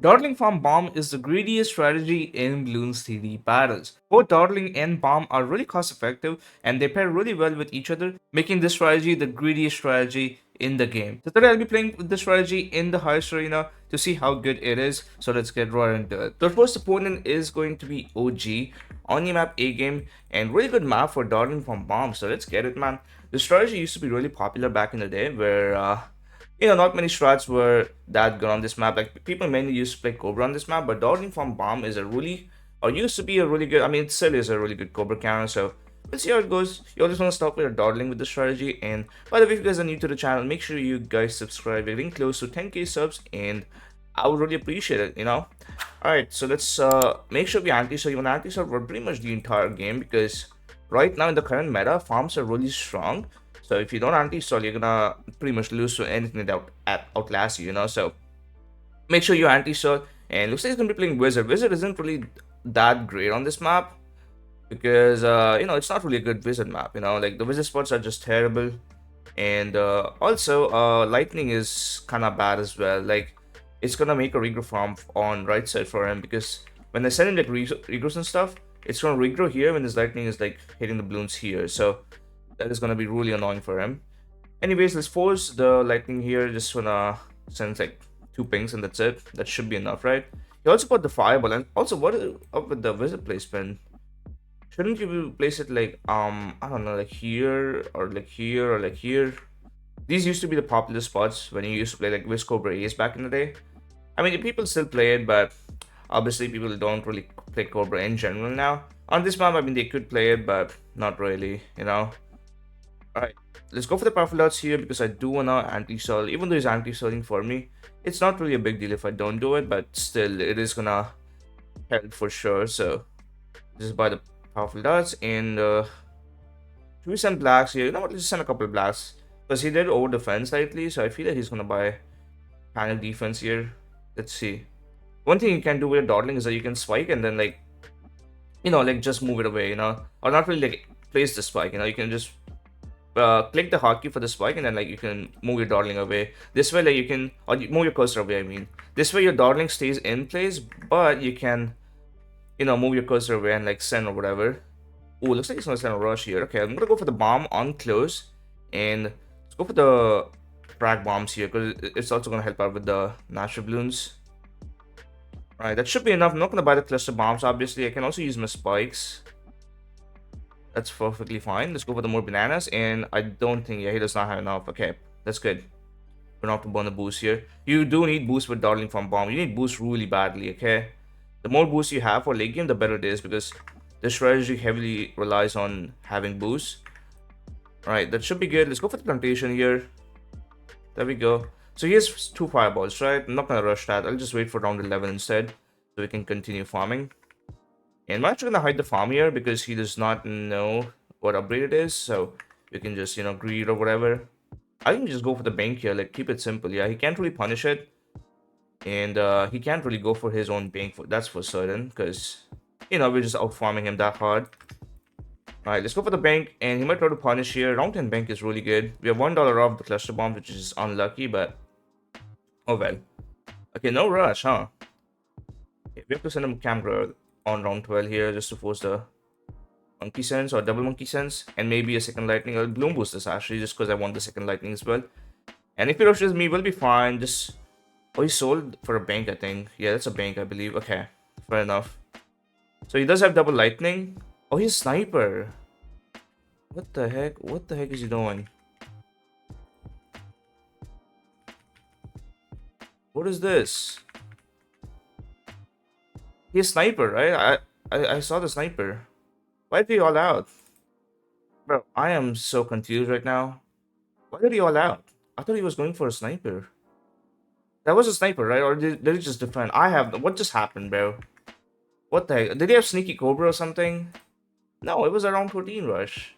Dawdling Farm Bomb is the greediest strategy in Bloons TD battles. Both Dawdling and Bomb are really cost effective and they pair really well with each other, making this strategy the greediest strategy in the game. So today I'll be playing with this strategy in the highest arena to see how good it is. So let's get right into it. The first opponent is going to be OG on the map A game, and really good map for Dawdling Farm Bomb. So let's get it, man. The strategy used to be really popular back in the day where not many strats were that good on this map. Like, people mainly used to play Cobra on this map, but Dodging from Bomb is a really, or used to be a really good, I mean, it still is a really good Cobra counter, so let's see how it goes. You all just want to start with a dawdling with this strategy. And by the way, if you guys are new to the channel, make sure you guys subscribe. We're getting close to 10k subs, and I would really appreciate it, Alright, so let's make sure we anti-serve. You want anti-serve for pretty much the entire game, because right now in the current meta, farms are really strong. So if you don't anti-stall, you're gonna pretty much lose to anything that outlasts you, So make sure you anti-stall. And looks like he's gonna be playing Wizard. Wizard isn't really that great on this map because it's not really a good Wizard map. Like, the Wizard spots are just terrible, and also Lightning is kind of bad as well. Like, it's gonna make a regrow farm on right side for him, because when I send him like regrows and stuff, it's gonna regrow here when his Lightning is like hitting the balloons here. So that is gonna be really annoying for him. Anyways, let's force the lightning here. Just wanna send like 2 pings and that's it. That should be enough, right? He also put the fireball. And also, what is up with the wizard placement? Shouldn't you place it like I don't know, like here or like here or like here? These used to be the popular spots when you used to play like Wiz Cobra Ace back in the day. I mean, people still play it, but obviously people don't really play Cobra in general now. On this map, I mean, they could play it, but not really. Alright, let's go for the powerful dots here, because I do wanna anti-stall. Even though he's anti-stalling for me, it's not really a big deal if I don't do it, but still, it is gonna help for sure. So just buy the powerful dots, and should we send blacks here? You know what, let's just send a couple of blacks, because he did over defense slightly, so I feel like he's gonna buy panel defense here. Let's see. One thing you can do with a dawdling is that you can spike and then like just move it away, or not really like place the spike. You can just click the hotkey for the spike, and then like you can move your dawdling away. This way, like you can, or you move your cursor away, I mean. This way your dawdling stays in place, but you can, move your cursor away and like send or whatever. Oh, looks like he's gonna send a rush here. Okay, I'm gonna go for the bomb on close, and let's go for the frag bombs here, because it's also gonna help out with the natural balloons. Alright, that should be enough. I'm not gonna buy the cluster bombs, obviously. I can also use my spikes. That's perfectly fine. Let's go for the more bananas, and I don't think, yeah, he does not have enough. Okay, that's good. We're not to burn the boost here. You do need boost with dawdling from bomb. You need boost really badly, okay? The more boost you have for late game, the better it is, because this strategy heavily relies on having boost. Alright, that should be good. Let's go for the plantation here. There we go. So he has 2 fireballs, right? I'm not gonna rush that. I'll just wait for round 11 instead, so we can continue farming. And I'm actually gonna hide the farm here, because he does not know what upgrade it is, so you can just, greed or whatever. I can just go for the bank here, like, keep it simple. Yeah, he can't really punish it, and he can't really go for his own bank, that's for certain, because, we're just out farming him that hard. Alright, let's go for the bank, and he might try to punish here. Round 10 bank is really good. We have $1 off the cluster bomb, which is unlucky, but oh well. Okay, no rush, huh? Okay, we have to send him camera on round 12 here, just to force the monkey sense or double monkey sense, and maybe a second lightning. I'll bloom boost this actually, just because I want the second lightning as well. And if he rushes me, we'll be fine. Just, oh, he sold for a bank, I think. Yeah, that's a bank, I believe. Okay, fair enough. So he does have double lightning. Oh, he's a sniper. What the heck? What the heck is he doing? What is this? He's a sniper, right? I saw the sniper. Why did he all out? Bro, I am so confused right now. Why did he all out? I thought he was going for a sniper. That was a sniper, right? Or did he just defend? What just happened, bro? What the heck? Did he have sneaky cobra or something? No, it was around 14 rush.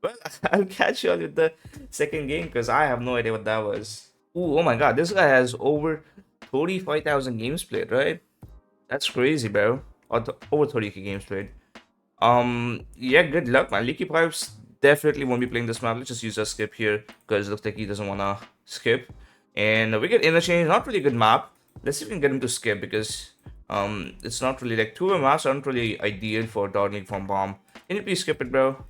Well, I'll catch you all with the second game, because I have no idea what that was. Ooh, oh my god, this guy has over 35,000 games played, right? That's crazy, bro. Or over 30k games played. Yeah, good luck, man. Leaky Pipes definitely won't be playing this map. Let's just use a skip here, because it looks like he doesn't want to skip. And we get Interchange, not really good map. Let's see if we can get him to skip, because it's not really like two-way maps aren't really ideal for dodging from bomb. Can you please skip it, bro?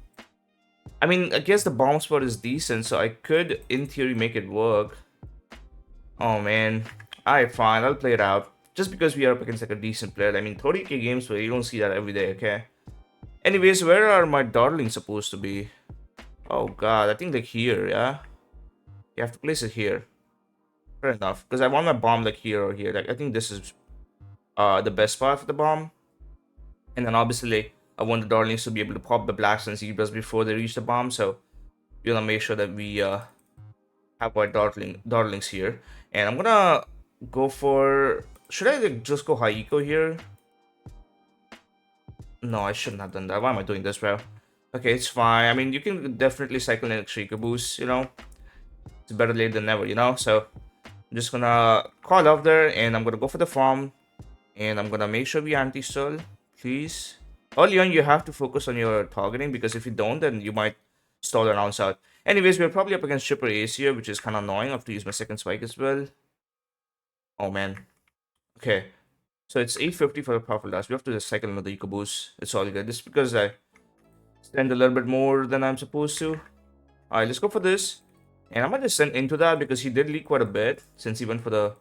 I mean, I guess the bomb spot is decent, so I could, in theory, make it work. Oh man. Alright, fine. I'll play it out. Just because we are up against like a decent player. I mean, 30k games, but you don't see that every day, okay? Anyways, where are my darlings supposed to be? Oh god, I think like here, yeah? You have to place it here. Fair enough. Because I want my bomb like here or here. Like, I think this is the best spot for the bomb. And then obviously, like, I want the darlings to be able to pop the blacks and zebras before they reach the bomb. So, we're gonna make sure that we have our darlings here. And I'm gonna go for... Should I like, just go high eco here? No, I shouldn't have done that. Why am I doing this, bro? Okay, it's fine. I mean, you can definitely cycle in extra eco boost, you know? It's better late than never, you know? So, I'm just gonna call off there, and I'm gonna go for the farm. And I'm gonna make sure we anti-stall, please. Early on, you have to focus on your targeting, because if you don't, then you might stall around out. Anyways, we're probably up against Chipper Ace here, which is kind of annoying. I have to use my second spike as well. Oh, man. Okay. So it's 850 for the powerful dash. We have to just cycle another eco boost. It's all good. This is because I spend a little bit more than I'm supposed to. Alright, let's go for this. And I'm gonna just send into that because he did leak quite a bit since he went for the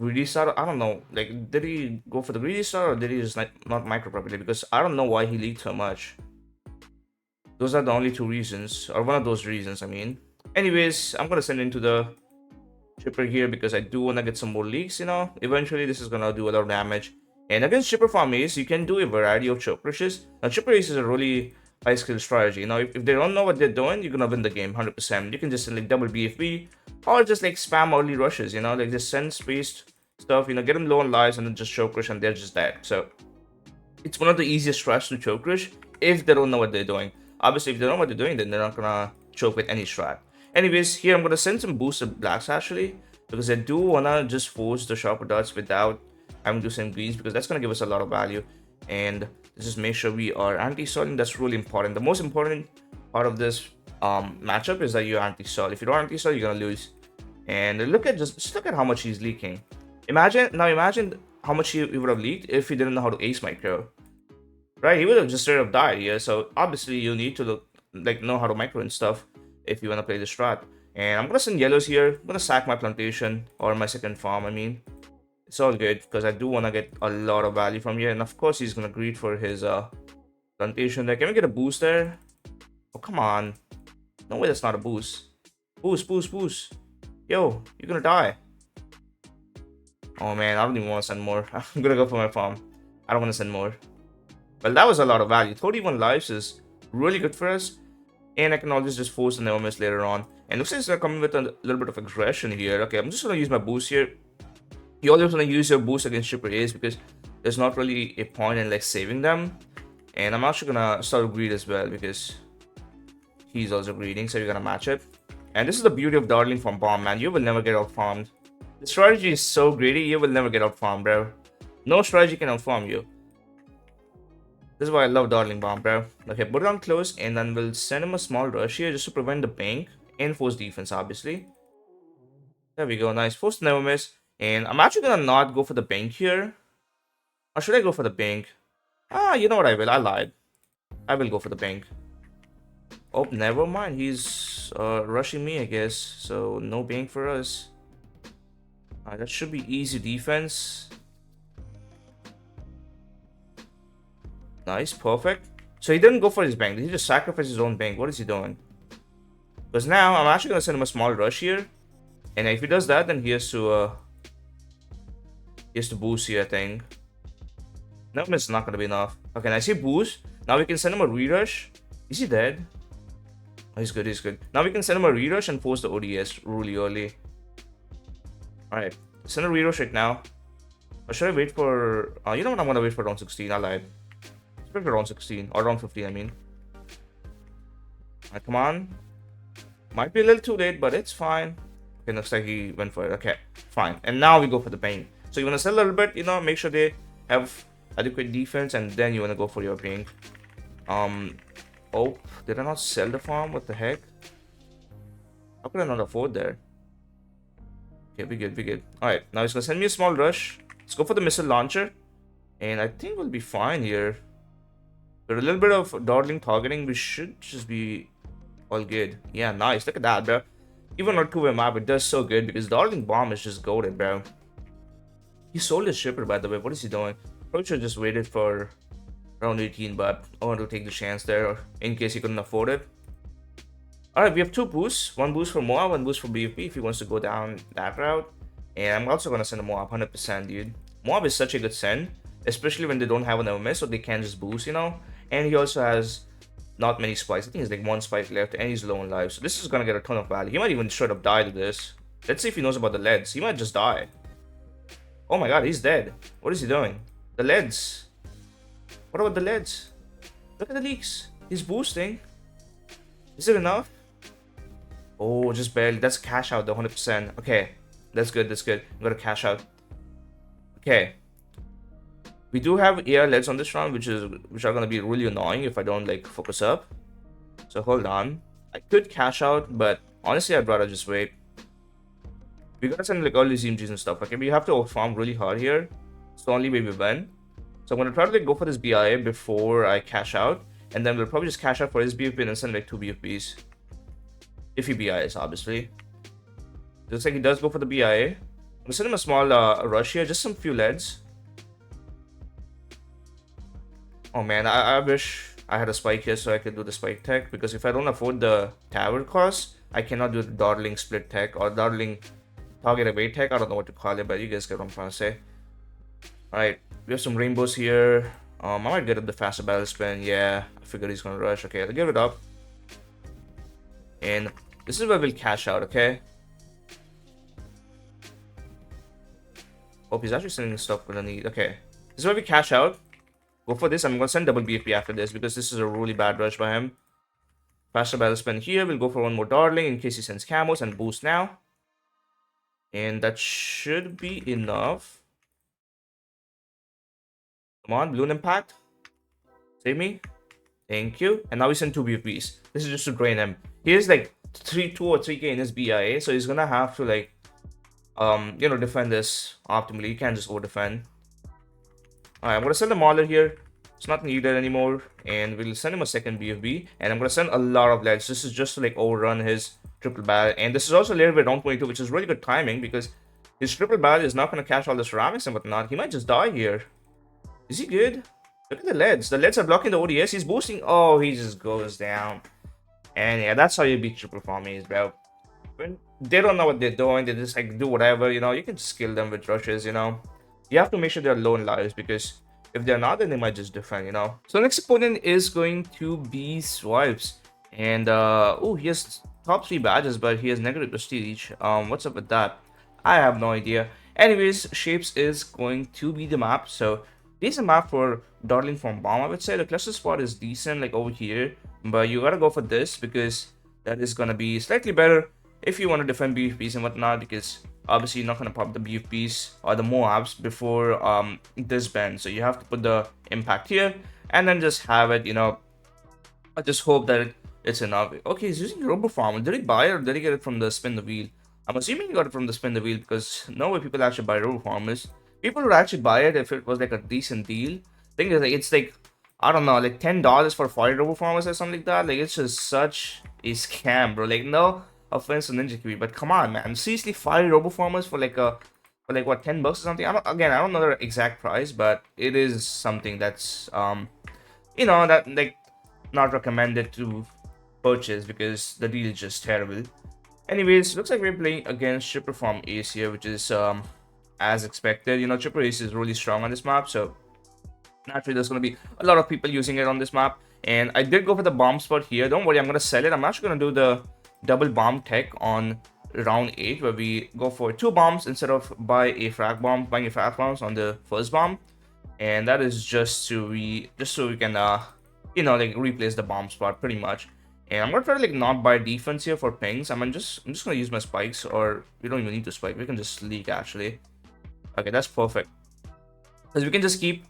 greedy star. I don't know. Like, did he go for the greedy star or did he just not micro properly? Because I don't know why he leaked so much. Those are the only two reasons, or one of those reasons, I mean. Anyways, I'm gonna send into the Chipper here because I do want to get some more leaks, you know. Eventually, this is gonna do a lot of damage. And against Chipper Farm Ace, you can do a variety of choke rushes. Now, Chipper Ace is a really high skill strategy. You know, if they don't know what they're doing, you're gonna win the game 100%. You can just like double BFB or just like spam early rushes, you know, like just send spaced stuff, you know, get them low on lives and then just choke rush and they're just dead. So, it's one of the easiest strats to choke rush if they don't know what they're doing. Obviously, if they don't know what they're doing, then they're not gonna choke with any strat. Anyways, here I'm gonna send some boosted blacks actually, because I do wanna just force the sharper darts without having to send greens, because that's gonna give us a lot of value. And just make sure we are anti-stalling. That's really important. The most important part of this matchup is that you're anti-stall. If you don't anti-stall, you're gonna lose. And look at just look at how much he's leaking. Imagine how much he would have leaked if he didn't know how to ace micro. Right, he would have just straight up died here. So obviously you need to know how to micro and stuff if you want to play the strat. And I'm gonna send yellows here. I'm gonna sack my plantation or my second farm. I mean, it's all good because I do want to get a lot of value from here. And of course he's gonna greed for his plantation there. Can we get a boost there? Oh, come on. No way, that's not a boost. Boost. Yo, you're gonna die. Oh man, I don't even want to send more. I'm gonna go for my farm. I don't want to send more. Well, that was a lot of value. 31 lives is really good for us. And I can always just force the Neomis later on. And looks like it's coming with a little bit of aggression here. Okay, I'm just going to use my boost here. You always want to use your boost against Chipper Ace because there's not really a point in like saving them. And I'm actually going to start greed as well because he's also greeding. So you're going to match it. And this is the beauty of Darling from Bomb, man. You will never get out-farmed. The strategy is so greedy, you will never get out-farmed, bro. No strategy can out-farm you. This is why I love Darling Bomb, bro. Okay, put it on close, and then we'll send him a small rush here just to prevent the bank and force defense, obviously. There we go, nice. Force never miss. And I'm actually gonna not go for the bank here. Or should I go for the bank? Ah, you know what, I will. I lied. I will go for the bank. Oh, never mind. He's rushing me, I guess. So, no bank for us. That should be easy defense. Nice, perfect. So he didn't go for his bank. He just sacrificed his own bank. What is he doing? Because now I'm actually gonna send him a small rush here, and if he does that, then he has to boost here, I think. No, it's not gonna be enough. Okay, I see boost. Now we can send him a re-rush. Is he dead? Oh, he's good. He's good. Now we can send him a re-rush and force the ODS really early. All right, send a re-rush right now. Or should I wait for? You know what? I'm gonna wait for round 16. I lied. Expect round 16 or round 15. I mean. Alright, come on. Might be a little too late, but it's fine. Okay, looks like he went for it. Okay, fine. And now we go for the bank. So you wanna sell a little bit, you know, make sure they have adequate defense, and then you wanna go for your bank. Oh, did I not sell the farm? What the heck? How could I not afford there? Okay, we good, we good. Alright, now he's gonna send me a small rush. Let's go for the missile launcher. And I think we'll be fine here. With a little bit of dawdling targeting, we should just be all good. Yeah, nice. Look at that, bro. Even on a two-way map, it does so good because dawdling bomb is just goated, bro. He sold his shipper, by the way. What is he doing? Probably should have just waited for round 18, but I want to take the chance there in case he couldn't afford it. Alright, we have two boosts. One boost for Moab, one boost for BFP if he wants to go down that route. And I'm also going to send a Moab 100%, dude. Moab is such a good send, especially when they don't have an miss, so they can just boost, you know. And he also has not many spikes. I think he's like one spike left, and he's low in life. So this is going to get a ton of value. He might even straight up die to this. Let's see if he knows about the leads. He might just die. Oh my god, he's dead. What is he doing? The leads. What about the leads? Look at the leaks. He's boosting. Is it enough? Oh, just barely. That's cash out, the 100%. Okay, that's good, that's good. I'm gonna cash out. Okay. We do have AR leads on this round, which are gonna be really annoying if I don't like focus up. So hold on. I could cash out, but honestly I'd rather just wait. We gotta send like all these EMGs and stuff. Okay, we have to farm really hard here. It's the only way we win. So I'm gonna try to like go for this BIA before I cash out. And then we'll probably just cash out for his BFP and send like 2 BFPs. If he BIs, obviously. Looks like he does go for the BIA. I'm gonna send him a small rush here, just some few leads. Oh man, I wish I had a spike here so I could do the spike tech, because if I don't afford the tower cost, I cannot do the dawdling split tech or dawdling target away tech. I don't know what to call it, but you guys get what I'm trying to say. Alright, we have some rainbows here. I might get up the faster battle spin. Yeah, I figured he's gonna rush. Okay, I'll give it up. And this is where we'll cash out, okay? Hope he's actually sending stuff we're gonna need. Okay, this is where we cash out. Go for this. I'm gonna send double BFP after this because this is a really bad rush by him. Faster battle spin here. We'll go for one more dawdling in case he sends camos and boost now. And that should be enough. Come on, balloon impact. Save me. Thank you. And now we send 2 BFPs. This is just to drain him. He has like 2 or 3k in his BIA, so he's gonna have to like you know, defend this optimally. You can't just over defend. Alright, I'm gonna send a Mauler here. It's not needed anymore. And we'll send him a second BFB. And I'm gonna send a lot of leads. This is just to like overrun his triple battle. And this is also later with round 22, which is really good timing because his triple battle is not gonna catch all the ceramics and whatnot. He might just die here. Is he good? Look at the leads. The leads are blocking the ODS. He's boosting. Oh, he just goes down. And yeah, that's how you beat triple farmies, bro. When they don't know what they're doing, they just like do whatever, you know. You can just kill them with rushes, you know. You have to make sure they're low in lives because if they're not, then they might just defend, you know. So next opponent is going to be Swipes. And oh, he has top 3 badges, but he has negative prestige. What's up with that? I have no idea. Anyways, Shapes is going to be the map. So decent map for dawdling from bomb, I would say. The cluster spot is decent, like over here, but you gotta go for this because that is gonna be slightly better if you want to defend BFPs and whatnot, because obviously you're not gonna pop the BFPs or the Moabs before this bend. So you have to put the impact here and then just have it, you know. I just hope that it's enough. Okay, he's using Robo Farmer. Did he buy it or did he get it from the spin the wheel? I'm assuming he got it from the spin the wheel because no way people actually buy Robo Farmers. People would actually buy it if it was like a decent deal. Thing is, like, it's like, I don't know, like $10 for 40 Robo Farmers or something like that. Like, it's just such a scam, bro. Like, no offense to Ninja Kiwi, but come on, man. Seriously, 40 Robo Farmers for like what, $10 or something? I don't know the exact price, but it is something that's you know, that like not recommended to purchase because the deal is just terrible. Anyways, looks like we're playing against Chipper Farm Ace here, which is as expected. You know, Chipper Ace is really strong on this map, so naturally there's going to be a lot of people using it on this map. And I did go for the bomb spot here. Don't worry, I'm going to sell it. I'm actually going to do the double bomb tech on round 8, where we go for 2 bombs instead of buying a frag bomb on the first bomb. And that is just so we can you know, like replace the bomb spot pretty much. And I'm gonna try to like not buy defense here for pings. I'm just gonna use my spikes, or we don't even need to spike. We can just leak actually. Okay, that's perfect. Because we can just keep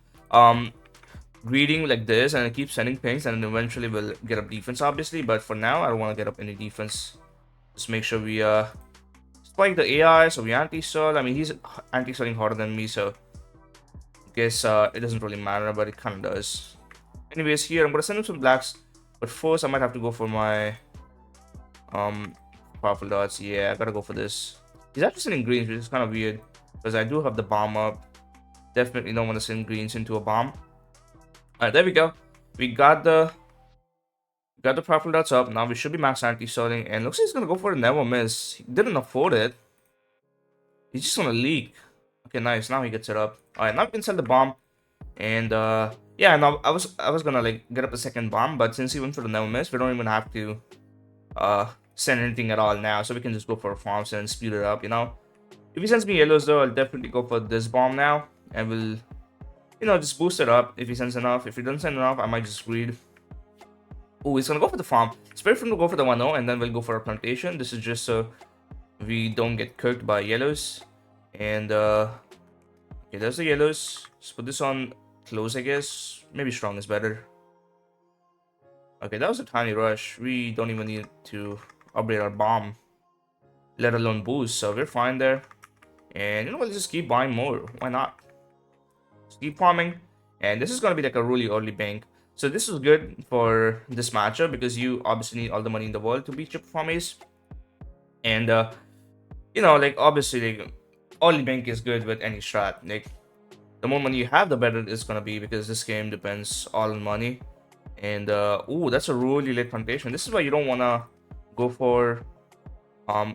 greeting like this and keep sending pings, and then eventually we'll get up defense obviously. But for now, I don't want to get up any defense. Just make sure we like the AI, so we anti-stall. I mean, he's anti-stalling harder than me, so I guess it doesn't really matter, but it kind of does. Anyways, here I'm gonna send him some blacks, but first I might have to go for my powerful dots. Yeah, I gotta go for this. He's actually sending greens, which is kind of weird because I do have the bomb up. Definitely don't want to send greens into a bomb. Alright, there we go. We got the powerful dots up. Now we should be max anti-stalling, and looks like he's gonna go for a never miss. He didn't afford it. He's just gonna leak. Okay, nice. Now he gets it up. Alright, now we can sell the bomb. And yeah, no, I was gonna like get up a second bomb, but since he went for the never miss, we don't even have to send anything at all now, so we can just go for farms and speed it up, you know. If he sends me yellows though, I'll definitely go for this bomb now, and we'll, you know, just boost it up if he sends enough. If he doesn't send enough, I might just greed. Oh, he's gonna go for the farm. It's better for him to go for the 1-0, and then we'll go for a plantation. This is just so we don't get cooked by yellows. And okay, there's the yellows. Let's put this on close, I guess. Maybe strong is better. Okay, that was a tiny rush. We don't even need to upgrade our bomb, let alone boost, so we're fine there. And you know what, let's just keep buying more. Why not? Just keep farming. And this is gonna be like a really early bank. So this is good for this matchup because you obviously need all the money in the world to beat triple farm ace. And you know, like obviously like early bank is good with any strat. Like the more money you have, the better it's gonna be, because this game depends all on money. And ooh, that's a really late plantation. This is why you don't wanna go for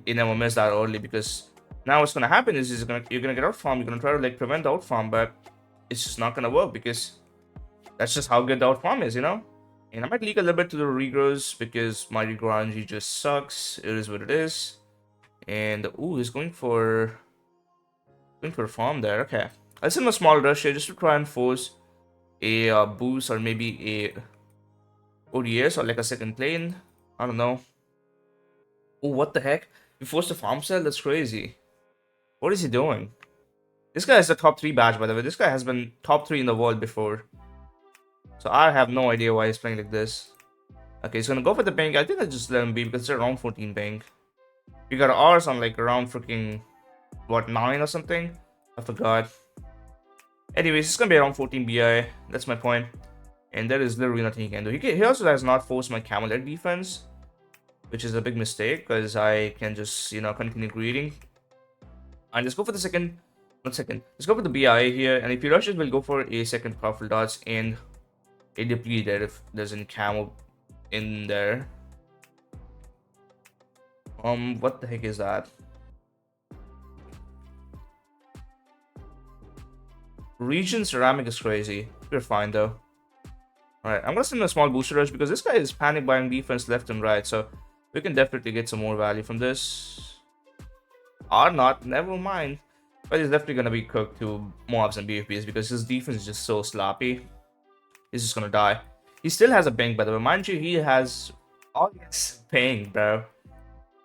in MMS that early, because now what's gonna happen is you're gonna get out farm. You're gonna try to like prevent the out farm, but it's just not gonna work because that's just how good the out farm is, you know. And I might leak a little bit to the regrows because my regrow RNG just sucks. It is what it is. And ooh, he's going for a farm there. Okay, I'll send him a small rush here just to try and force a boost or maybe a ODS or like a second lane. I don't know. Oh, what the heck? He forced a farm sell? That's crazy. What is he doing? This guy is the top 3 badge, by the way. This guy has been top 3 in the world before. So I have no idea why he's playing like this. Okay, he's gonna go for the bank. I think I just let him be because it's around 14 bank. We got ours on like around freaking, what, 9 or something? I forgot. Anyways, it's gonna be around 14 BI. That's my point. And there is literally nothing he can do. He also has not forced my camel egg defense, which is a big mistake because I can just, you know, continue greeting. And let's go for the second. Let's go for the BI here. And if he rushes, we'll go for a second powerful dots and a depleted if there's any camel in there. What the heck is that? Region ceramic is crazy. We're fine though. Alright, I'm gonna send a small booster rush because this guy is panic buying defense left and right, so we can definitely get some more value from this. Or not, never mind. But he's definitely gonna be cooked to mobs and BFBs because his defense is just so sloppy. He's just gonna die. He still has a bank, by the way. Mind you, he has all his bank, bro.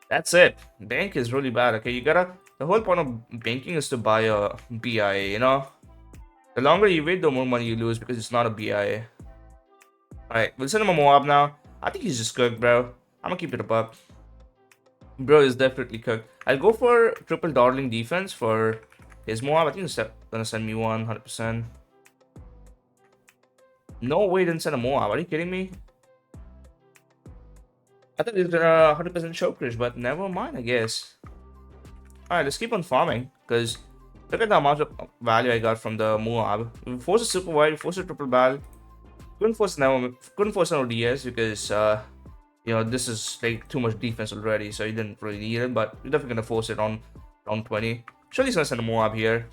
That's it. Bank is really bad. Okay, you gotta. The whole point of banking is to buy a BIA, you know? The longer you wait, the more money you lose because it's not a BIA. Alright, we'll send him a Moab now. I think he's just cooked, bro. I'm gonna keep it up. Bro is definitely cooked. I'll go for triple darling defense for his Moab. I think he's gonna send me 100%. No way, he didn't send a Moab. Are you kidding me? I thought he was gonna 100% show crush, but never mind, I guess. Alright, let's keep on farming because look at the amount of value I got from the Moab. We forced a super wide, forced a triple bal. Couldn't force an ODS because you know, this is like too much defense already, so he didn't really need it, but we're definitely gonna force it on round 20. Surely he's gonna send a Moab here.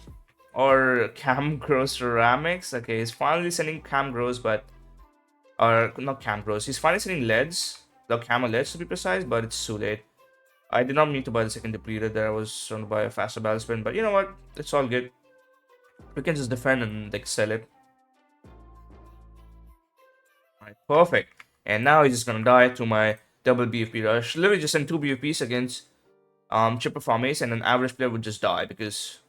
Or Cam Gross Ceramics. Okay, he's finally sending Cam Gross, but or not Cam Gross, he's finally sending leads, the camel leads to be precise, but it's too late. I did not mean to buy the second depleted there. I was trying to buy a faster battle spin, but you know what? It's all good. We can just defend and like sell it. Alright, perfect. And now he's just gonna die to my double BFP rush. Literally just send 2 BFPs against triple farm ace, and an average player would just die because,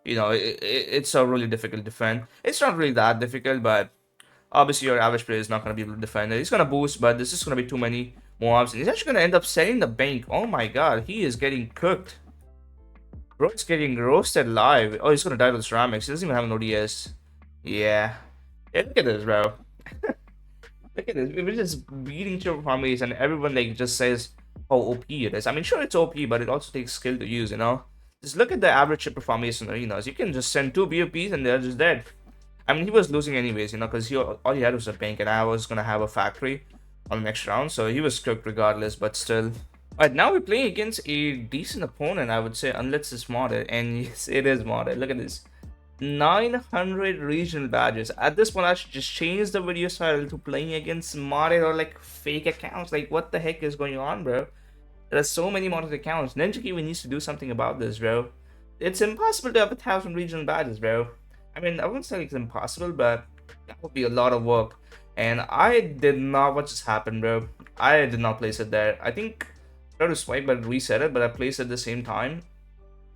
you know, it's a really difficult defend. It's not really that difficult, but obviously your average player is not gonna be able to defend it. He's gonna boost, but this is gonna be too many mobs, and he's actually gonna end up selling the bank. Oh my god, he is getting cooked. Bro's getting roasted live. Oh, he's gonna die to the ceramics. He doesn't even have an ODS. Yeah. Yeah, look at this, bro. Look at this. We're just beating triple families, and everyone like just says how OP it is. I mean, sure it's OP, but it also takes skill to use. You know, just look at the average triple families in arenas. You can just send two BOPs and they're just dead. I mean, he was losing anyways, you know, because he all he had was a bank, and I was gonna have a factory on the next round, so he was cooked regardless. But still. Alright, now we're playing against a decent opponent, I would say, unless it's modded. And yes, it is modded. Look at this. 900 regional badges. At this point, I should just change the video style to playing against modded or like fake accounts. Like, what the heck is going on, bro? There are so many modded accounts. Ninja Kiwi needs to do something about this, bro. It's impossible to have 1,000 regional badges, bro. I mean, I wouldn't say it's impossible, but that would be a lot of work. And I did not. What just happened, bro? I did not place it there. I think I tried to swipe but reset it, but I placed it at the same time.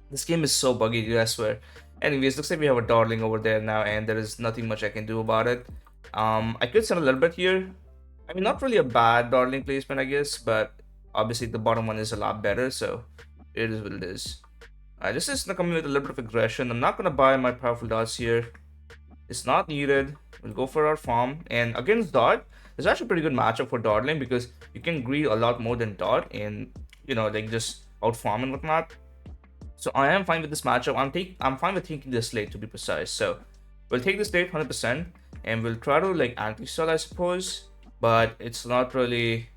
This game is so buggy, dude, I swear. Anyways, looks like we have a darling over there now, and there is nothing much I can do about it. I could send a little bit here. I mean, not really a bad darling placement, I guess, but obviously the bottom one is a lot better, so it is what it is. This is gonna come with a little bit of aggression. I'm not gonna buy my powerful dots here. It's not needed. We'll go for our farm, and against dot, it's actually a pretty good matchup for darling because you can greed a lot more than dot, and you know, like just out farm and whatnot. So I am fine with this matchup. I'm fine with taking this late, to be precise. So we'll take this late 100%, and we'll try to like anti-stall, I suppose. But it's not really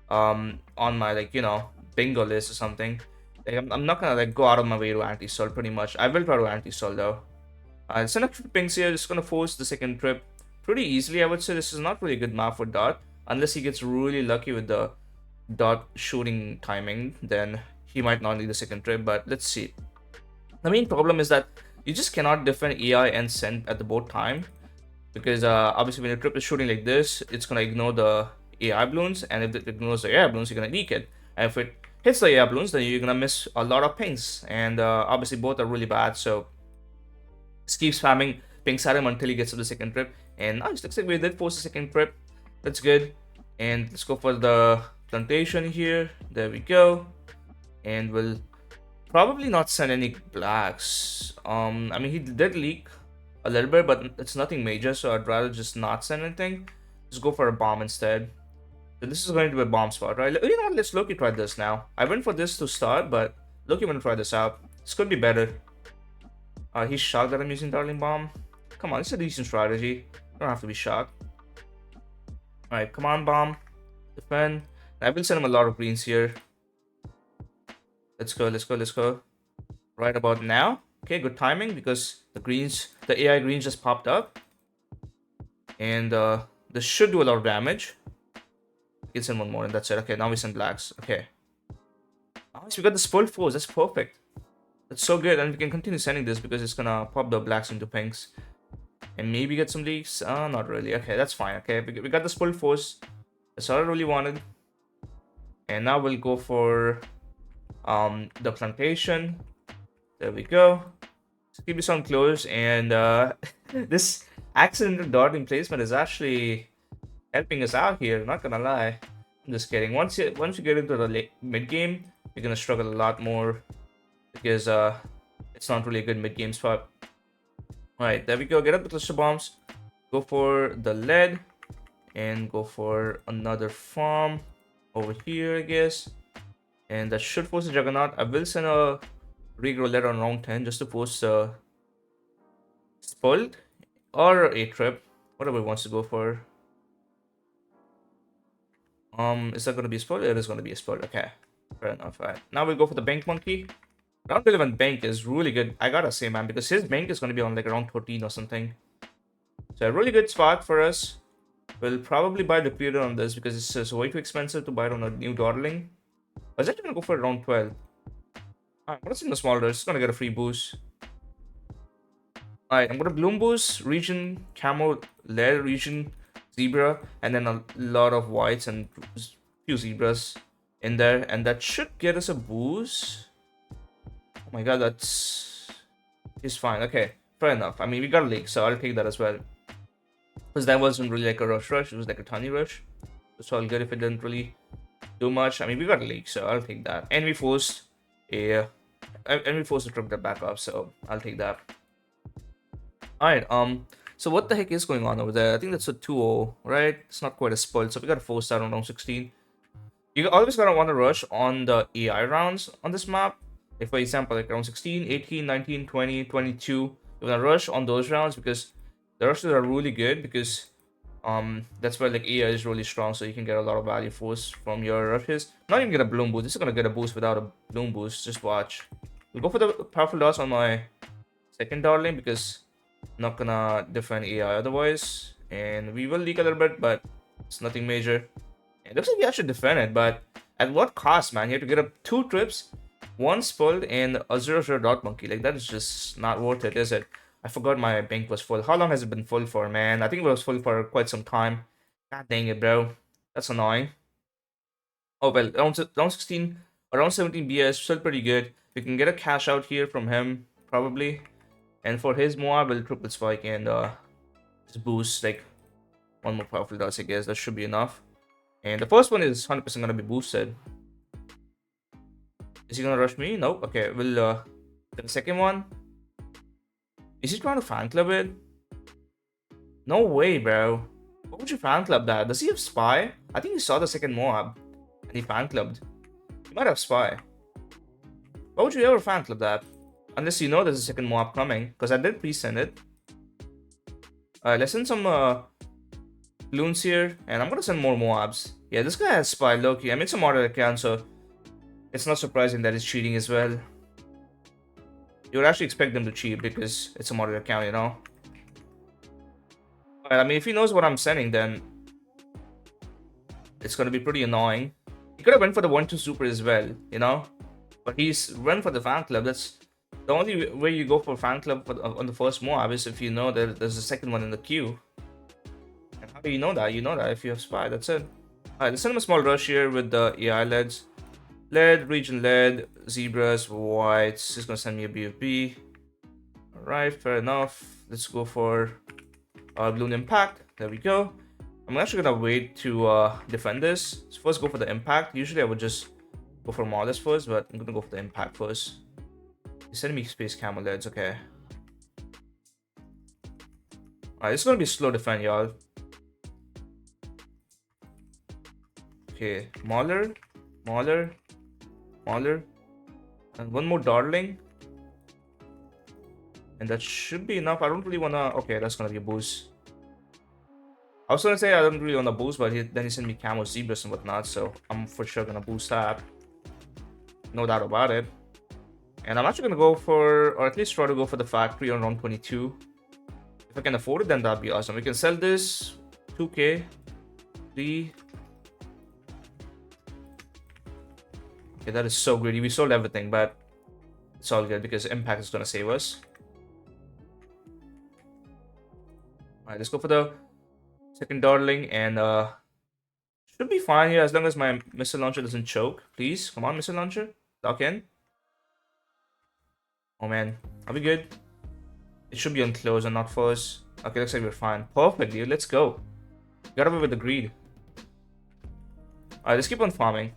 on my like, you know, bingo list or something. Like I'm not gonna like go out of my way to anti-stall pretty much. I will try to anti-stall though. Send up pings here. Just gonna force the second trip pretty easily. I would say this is not really a good map for dot unless he gets really lucky with the dot shooting timing. Then he might not need the second trip, but let's see. The main problem is that you just cannot defend AI and send at the both time, because obviously when your trip is shooting like this, it's gonna ignore the AI balloons, and if it ignores the AI balloons, you're gonna leak it. And if it hits the AI balloons, then you're gonna miss a lot of pings, and obviously both are really bad. So just keep spamming pings at him until he gets to the second trip. And nice, looks like we did force the second trip. That's good. And let's go for the plantation here. There we go. And we'll probably not send any blacks. I mean, he did leak a little bit, but it's nothing major, so I'd rather just not send anything. Just go for a bomb instead. So this is going to be a bomb spot, right? You know what, let's Loki try this now. I went for this to start, but Loki want to try this out. This could be better. He's shocked that I'm using Darling Bomb. Come on, it's a decent strategy. You don't have to be shocked. Alright, come on, Bomb. Defend. I will send him a lot of greens here. Let's go, let's go, let's go. Right about now. Okay, good timing because the AI greens just popped up. And this should do a lot of damage. We can send one more and that's it. Okay, now we send blacks. Okay. Nice, we got this full force. That's perfect. That's so good. And we can continue sending this because it's gonna pop the blacks into pinks. And maybe get some leaks. Not really. Okay, that's fine. Okay, we got this full force. That's all I really wanted. And now we'll go for the plantation. There we go. So keep this on close, and this accidental darting placement is actually helping us out here, not gonna lie. I'm just kidding. Once you get into the mid game, you're gonna struggle a lot more because it's not really a good mid game spot. Alright, there we go. Get up the cluster bombs, go for the lead, and go for another farm over here, I guess. And that should force a Juggernaut. I will send a regrow letter on round 10 just to force spoiled or a trip, whatever he wants to go for. Is that gonna be spoiled? It is gonna be a spoiled. Okay, fair enough. Alright, now we'll go for the bank monkey. Round 11 bank is really good, I gotta say, man, because his bank is gonna be on like around 13 or something. So a really good spot for us. We'll probably buy the period on this because it's just way too expensive to buy it on a new darling. I was actually gonna go for round 12. Alright, I'm gonna send the smaller, it's gonna get a free boost. Alright, I'm gonna bloom boost, region, camo, lead, region, zebra, and then a lot of whites and a few zebras in there, and that should get us a boost. Oh my god, that's fine. Okay, fair enough. I mean, we got a leak, so I'll take that as well. Because that wasn't really like a rush, it was like a tiny rush. It's all good if it didn't really do much. I mean, we got a leak, so I'll take that. And we forced a And we forced to trip that back up, so I'll take that. Alright, so what the heck is going on over there? I think that's a 2-0, right? It's not quite a spoil, so we gotta force that on round 16. You always gotta want to rush on the AI rounds on this map. Like for example, like round 16, 18, 19, 20, 22. You wanna rush on those rounds because the rushes are really good because that's where like AI is really strong, so you can get a lot of value force from your rushes. Not even get a bloom boost. This is gonna get a boost without a bloom boost. Just watch. We'll go for the powerful dots on my second darling because I'm not gonna defend AI otherwise. And we will leak a little bit, but it's nothing major. It looks like we actually defend it, but at what cost, man? You have to get up 2 trips, 1 spoiled, and a 0-0 dot monkey. Like, that is just not worth it, is it? I forgot my bank was full. How long has it been full for, man? I think it was full for quite some time. God dang it, bro. That's annoying. Oh, well, round 16, around 17 BS, still pretty good. We can get a cash out here from him, probably. And for his Moab, we'll triple spike and just boost, like, 1 more powerful dots, I guess. That should be enough. And the first one is 100% gonna be boosted. Is he gonna rush me? Nope. Okay, we'll the second one. Is he trying to fan club it? No way, bro. Why would you fan club that? Does he have spy? I think he saw the second Moab and he fan clubbed. He might have spy. Why would you ever fan club that? Unless you know there's a second Moab coming, because I did pre-send it. Let's send some Bloons here, and I'm gonna send more Moabs. Yeah, this guy has spy Loki. I mean, it's a modern account, so it's not surprising that he's cheating as well. You would actually expect them to cheat because it's a modern account, you know? I mean, if he knows what I'm sending, then it's gonna be pretty annoying. He could have went for the 1-2 super as well, you know? But he's went for the fan club. That's the only way you go for fan club on the first Moab is if you know that there's a second one in the queue. And how do you know that? You know that if you have spy, that's it. Alright, let's send him a small rush here with the AI LEDs. LED, region LED, zebras, whites. He's gonna send me a BFB. Alright, fair enough. Let's go for Bloon Impact. There we go. I'm actually gonna wait to defend this. So first go for the Impact. Usually I would just go for Modest first, but I'm gonna go for the Impact first. He's sending me Space Camel LEDs, okay. Alright, this is gonna be slow defend, y'all. Okay, Mauler, Mauler, Mauler, and 1 more Darling. And that should be enough. I don't really wanna... Okay, that's gonna be a boost. I was gonna say I don't really wanna boost, but then he sent me Camo Zebras and whatnot, so I'm for sure gonna boost that. No doubt about it. And I'm actually gonna go for, or at least try to go for the factory on round 22. If I can afford it, then that'd be awesome. We can sell this 2k, 3. Okay, that is so greedy. We sold everything, but it's all good because Impact is gonna save us. Alright, let's go for the second Darling, and should be fine here as long as my missile launcher doesn't choke. Please, come on, missile launcher, lock in. Oh man, are we good? It should be on close and not first. Okay, looks like we're fine. Perfect, dude. Let's go. Got away with the greed. Alright, let's keep on farming.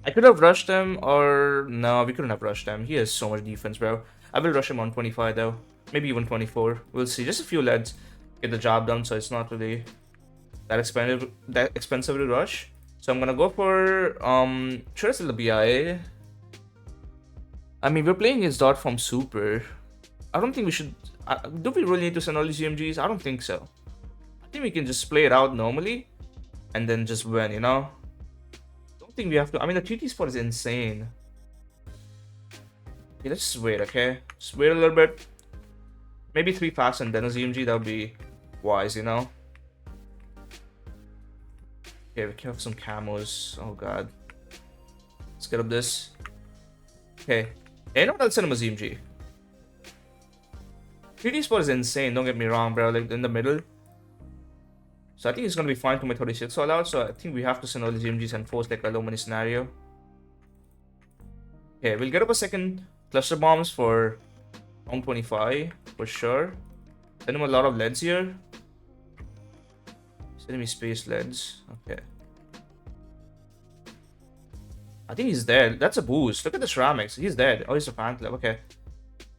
I could have rushed him, or no, we couldn't have rushed him. He has so much defense, bro. I will rush him on 25 though, maybe even 24. We'll see. Just a few leads get the job done, so it's not really that expensive to rush. So I'm gonna go for should I sell the BIA? I mean, we're playing his dot from super. I don't think we should. Do we really need to send all these GMGs? I don't think so. I think we can just play it out normally and then just win, you know? Don't think we have to. I mean, the TT spot is insane. Okay, let's just wait, okay? Just wait a little bit. Maybe 3 packs and then a ZMG, that would be wise, you know? Okay, we can have some camos. Oh god. Let's get up this. Okay. You know what? I'll send him a ZMG. 3D spot is insane, don't get me wrong, bro. Like in the middle. So I think it's gonna be fine to my 36 all out. So I think we have to send all the GMGs and force like a low money scenario. Okay, we'll get up a second cluster bombs for round 25 for sure. Send him a lot of leads here. Send me space leads. Okay. I think he's dead. That's a boost. Look at the ceramics. He's dead. Oh, he's a fan club. Okay.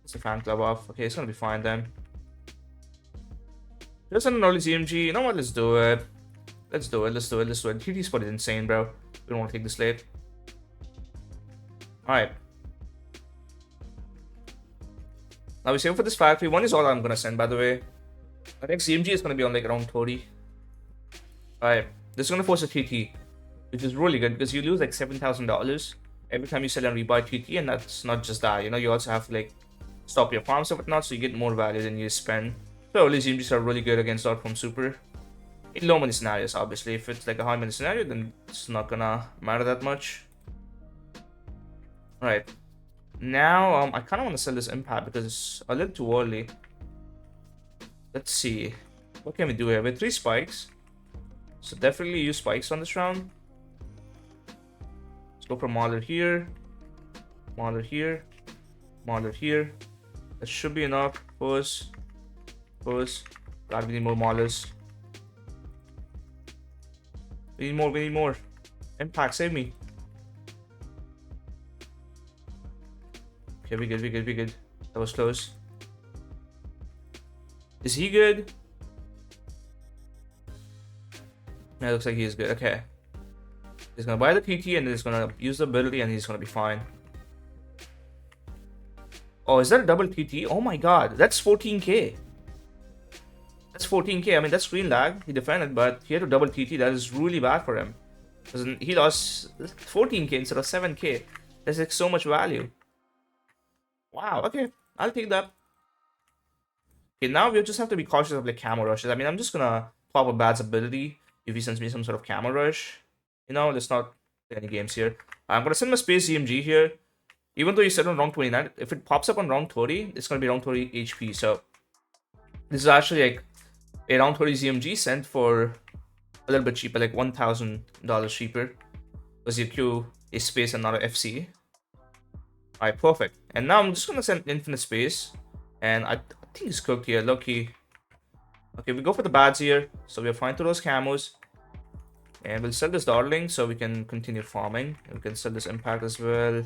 It's a fan club off. Okay, it's gonna be fine then. Just an early CMG. You know what? Let's do it. Let's do it. Let's do it. Let's do it. TT spot is insane, bro. We don't want to take this late. Alright. Now we save for this factory. One is all I'm gonna send, by the way. I think CMG is gonna be on like around 30. Alright. This is gonna force a TT, which is really good because you lose like $7,000 every time you sell and rebuy TT, and that's not just that. You know, you also have to like stop your farms and whatnot, so you get more value than you spend. So early CMGs are really good against .com Super. In low money scenarios, obviously. If it's like a high money scenario, then it's not gonna matter that much. Alright. Now, I kind of want to sell this impact because it's a little too early. Let's see. What can we do here? We have 3 spikes. So definitely use spikes on this round. Let's go for Mauler here. Mauler here. Mauler here. That should be enough. Pose. Pose. God, we need more Maulers. We need more, we need more. Impact, save me. Okay, we good, we good, we good. That was close. Is he good? Yeah, looks like he's good. Okay. He's gonna buy the TT and then he's gonna use the ability and he's gonna be fine. Oh, is that a double TT? Oh my god, that's 14k. That's 14k. I mean, that's screen lag. He defended, but he had to double TT. That is really bad for him. He lost 14k instead of 7k. That's like so much value. Wow, okay. I'll take that. Okay, now we just have to be cautious of like camo rushes. I mean, I'm just gonna pop a Bad's ability if he sends me some sort of camo rush. You know, let's not play any games here. I'm gonna send my space CMG here. Even though you said on round 29, if it pops up on round 30, it's gonna be round 30 HP. So this is actually like a round 30 CMG sent for a little bit cheaper, like $1,000 cheaper, because you queue a space and not an FC. Alright, perfect. And now I'm just gonna send infinite space, and I think it's cooked here, low-key. Okay, we go for the bads here, so we're fine to those camos. And we'll sell this darling so we can continue farming. And we can sell this impact as well.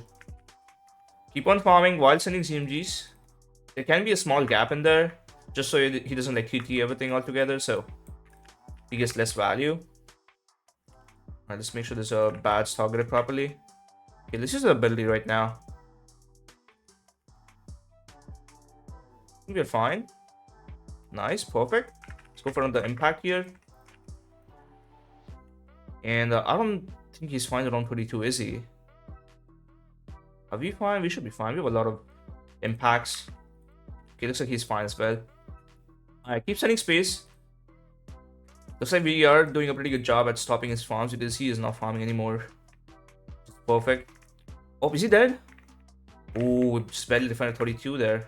Keep on farming while sending CMGs. There can be a small gap in there, just so he doesn't like TT everything altogether, so he gets less value. Alright, let's make sure there's a badge targeted properly. Okay, let's use the ability right now. I think we're fine. Nice, perfect. Let's go for another impact here. And I don't think he's fine around 22, is he? Are we fine? We should be fine. We have a lot of impacts. Okay, looks like he's fine as well. Alright, keep sending space. Looks like we are doing a pretty good job at stopping his farms because he is not farming anymore. Perfect. Oh, is he dead? Oh, just barely defended 32 there.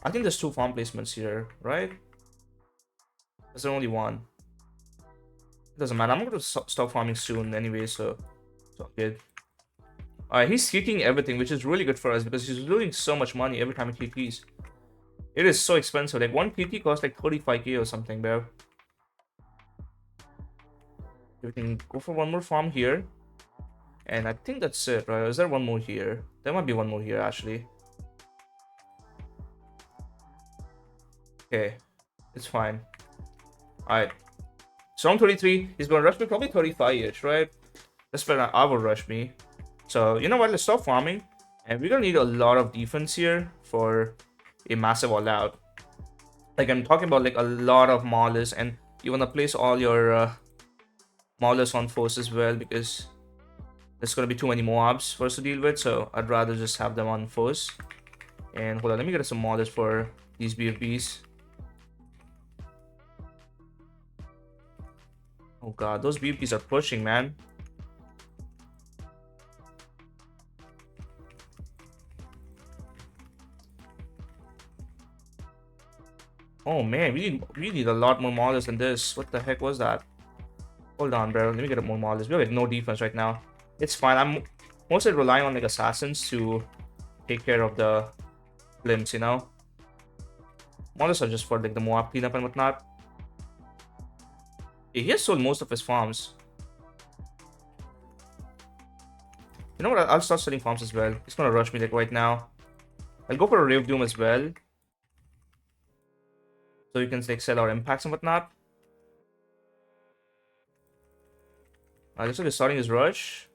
I think there's 2 farm placements here, right? There's only 1. It doesn't matter. I'm going to stop farming soon anyway, so it's all good. Alright, he's hitting everything, which is really good for us because he's losing so much money every time he TPs. It is so expensive. Like, 1 TT costs like 35k or something, bro. We can go for 1 more farm here. And I think that's it, right? Is there 1 more here? There might be 1 more here, actually. Okay, it's fine. Alright. So round 33, he's gonna rush me probably 35-ish, right? That's when I will rush me. So, you know what? Let's stop farming. And we're gonna need a lot of defense here for a massive all-out. Like, I'm talking about like a lot of maulers, and you wanna place all your maulers on force as well, because there's gonna be too many mobs for us to deal with. So I'd rather just have them on force. And hold on, let me get some maulers for these BFBs. Oh god, those BFBs are pushing, man. Oh man, we need a lot more maulers than this. What the heck was that? Hold on, bro. Let me get more maulers. We have like no defense right now. It's fine. I'm mostly relying on like assassins to take care of the blimps, you know? Maulers are just for like the Moab cleanup and whatnot. He has sold most of his farms. You know what? I'll start selling farms as well. He's gonna rush me like right now. I'll go for a Rave Doom as well. So you can like sell our impacts and whatnot. Looks like he's starting his rush.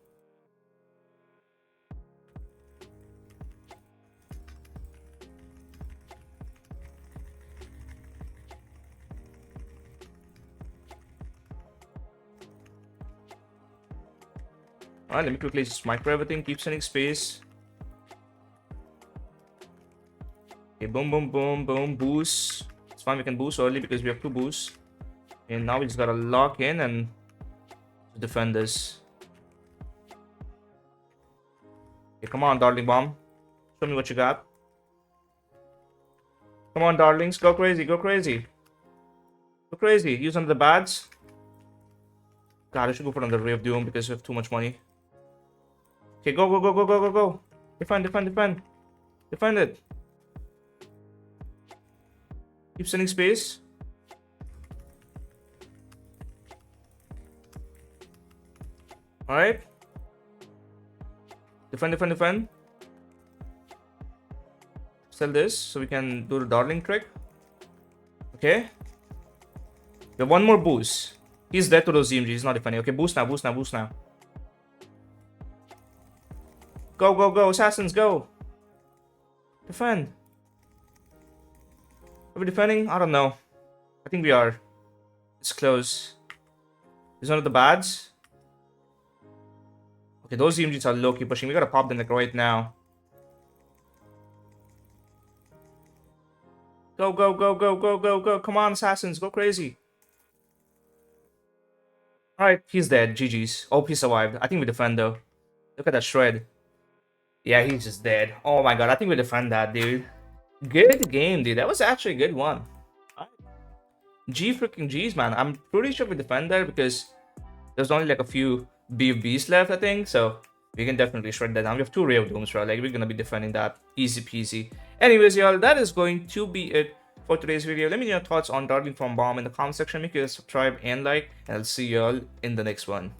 Alright, let me quickly just micro everything, keep sending space. Okay, boom, boom, boom, boom, boost. It's fine, we can boost early because we have 2 boosts. And now we just gotta lock in and defend this. Okay, come on, darling bomb. Show me what you got. Come on, darlings, go crazy, go crazy. Go crazy, use under the bads. God, I should go for another Ray of Doom because we have too much money. Okay, go, go, go, go, go, go, go. Defend, defend, defend. Defend it. Keep sending space. Alright. Defend, defend, defend. Sell this so we can do the darling trick. Okay. We have 1 more boost. He's dead to those ZMGs. He's not defending. Okay, boost now, boost now, boost now. Go, go, go, assassins, go. Defend. Are we defending? I don't know. I think we are. It's close. Is one of the bads? Okay, those ZMGs are low-key pushing. We gotta pop them like right now. Go, go, go, go, go, go, go. Come on, assassins, go crazy. Alright, he's dead. GG's. Oh, he survived. I think we defend though. Look at that shred. Yeah, he's just dead. Oh my god, I think we defend that, dude. Good game, dude. That was actually a good one. G freaking G's, man. I'm pretty sure we defend there because there's only like a few BFBs left, I think. So we can definitely shred that down. We have 2 Ray of Dooms, right? Like, we're gonna be defending that easy peasy. Anyways, y'all, that is going to be it for today's video. Let me know your thoughts on Darling from Bomb in the comment section. Make sure to subscribe and like, and I'll see y'all in the next one.